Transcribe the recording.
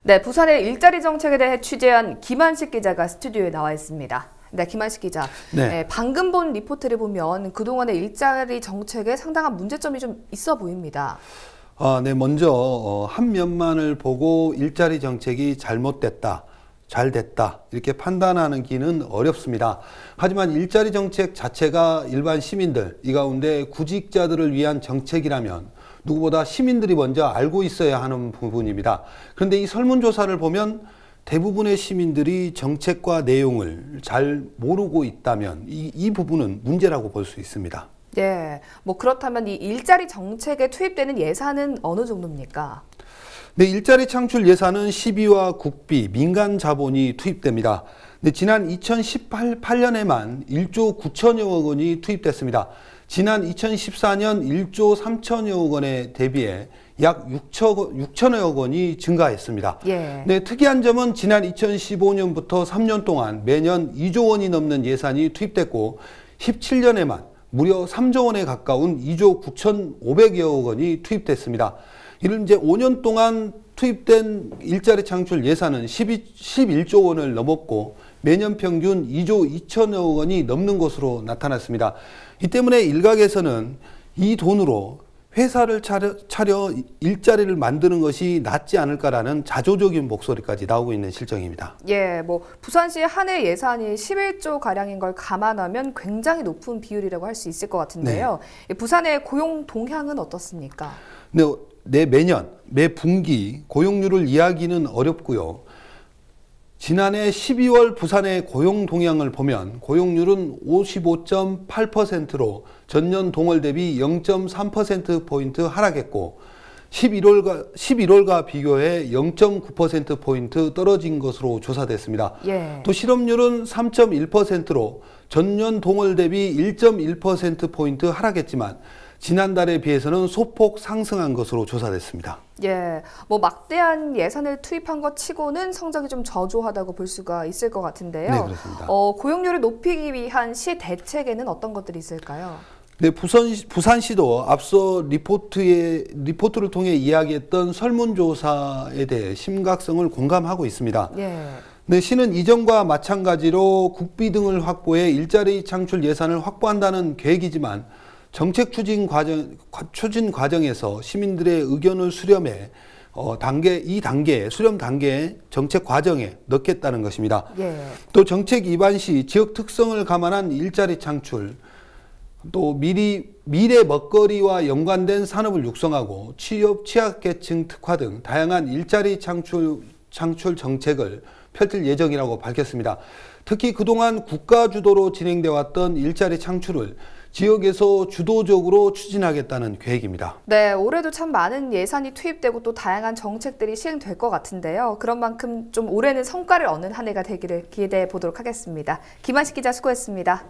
네, 부산의 일자리 정책에 대해 취재한 김한식 기자가 스튜디오에 나와 있습니다. 네, 김한식 기자. 네, 방금 본 리포트를 보면 그동안의 일자리 정책에 상당한 문제점이 좀 있어 보입니다. 네, 먼저 한 면만을 보고 일자리 정책이 잘못됐다, 잘 됐다 이렇게 판단하기는 어렵습니다. 하지만 일자리 정책 자체가 일반 시민들, 이 가운데 구직자들을 위한 정책이라면 누구보다 시민들이 먼저 알고 있어야 하는 부분입니다. 그런데 이 설문조사를 보면 대부분의 시민들이 정책과 내용을 잘 모르고 있다면 이 부분은 문제라고 볼 수 있습니다. 네, 뭐 그렇다면 이 일자리 정책에 투입되는 예산은 어느 정도입니까? 네, 일자리 창출 예산은 시비와 국비, 민간 자본이 투입됩니다. 네, 지난 2018년에만 1조 9천여억 원이 투입됐습니다. 지난 2014년 1조 3천여억 원에 대비해 약 6천여억 원이 증가했습니다. 예. 네, 특이한 점은 지난 2015년부터 3년 동안 매년 2조 원이 넘는 예산이 투입됐고 17년에만 무려 3조 원에 가까운 2조 9,500여억 원이 투입됐습니다. 이를 이제 5년 동안 투입된 일자리 창출 예산은 11조 원을 넘었고 매년 평균 2조 2천여억 원이 넘는 것으로 나타났습니다. 이 때문에 일각에서는 이 돈으로 회사를 차려 일자리를 만드는 것이 낫지 않을까라는 자조적인 목소리까지 나오고 있는 실정입니다. 예, 뭐 부산시 한 해 예산이 11조 가량인 걸 감안하면 굉장히 높은 비율이라고 할 수 있을 것 같은데요. 네. 부산의 고용 동향은 어떻습니까? 네, 매 분기 고용률을 이야기는 어렵고요. 지난해 12월 부산의 고용 동향을 보면 고용률은 55.8%로 전년 동월 대비 0.3%포인트 하락했고 11월과 비교해 0.9%포인트 떨어진 것으로 조사됐습니다. 예. 또 실업률은 3.1%로 전년 동월 대비 1.1%포인트 하락했지만 지난달에 비해서는 소폭 상승한 것으로 조사됐습니다. 예, 뭐 막대한 예산을 투입한 것 치고는 성적이 좀 저조하다고 볼 수가 있을 것 같은데요. 네, 그렇습니다. 고용률을 높이기 위한 시 대책에는 어떤 것들이 있을까요? 네, 부산시도 앞서 리포트를 통해 이야기했던 설문조사에 대해 심각성을 공감하고 있습니다. 예. 네, 시는 이전과 마찬가지로 국비 등을 확보해 일자리 창출 예산을 확보한다는 계획이지만 정책 추진 과정에서 시민들의 의견을 수렴해 수렴 단계의 정책 과정에 넣겠다는 것입니다. 예. 또 정책 입안 시 지역 특성을 감안한 일자리 창출, 또 미래 먹거리와 연관된 산업을 육성하고 취약계층 특화 등 다양한 일자리 창출 정책을 펼칠 예정이라고 밝혔습니다. 특히 그동안 국가 주도로 진행되어 왔던 일자리 창출을 지역에서 주도적으로 추진하겠다는 계획입니다. 네, 올해도 참 많은 예산이 투입되고 또 다양한 정책들이 시행될 것 같은데요. 그런 만큼 좀 올해는 성과를 얻는 한 해가 되기를 기대해 보도록 하겠습니다. 김한식 기자 수고했습니다.